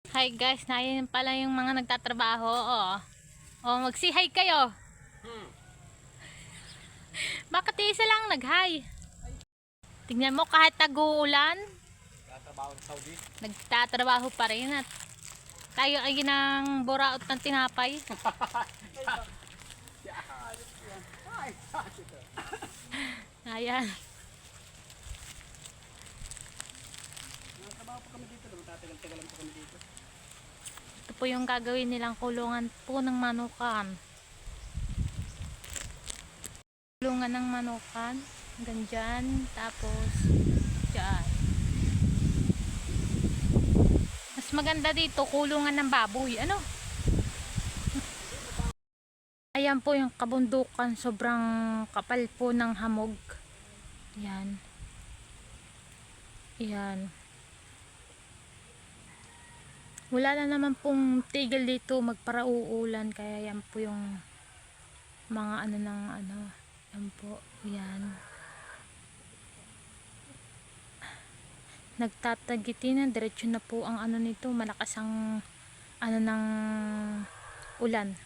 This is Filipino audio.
Hi guys, nayan pala yung mga nagtatrabaho. Mag-say hi kayo. Bakit isa lang nag-hi? Tingnan mo kahit tag-uulan, nagtatrabaho pa rin at tayo ay ng buraot ng tinapay. Ayan. Nakatrabaho po kami dito, matatagal-tagalan po kami dito. Ito po yung gagawin nilang kulungan po ng manukan. Kulungan ng manukan. Hanggang dyan. Tapos dyan. Mas maganda dito, kulungan ng baboy. Ano? Ayan po yung kabundukan. Sobrang kapal po ng hamog. Yan. Yan. Wala na naman pong tigil dito magparauulan. Kaya yan po yung mga yan po. Yan. Nagtatagiti na. Diretso na po ang nito. Malakas ang ng ulan.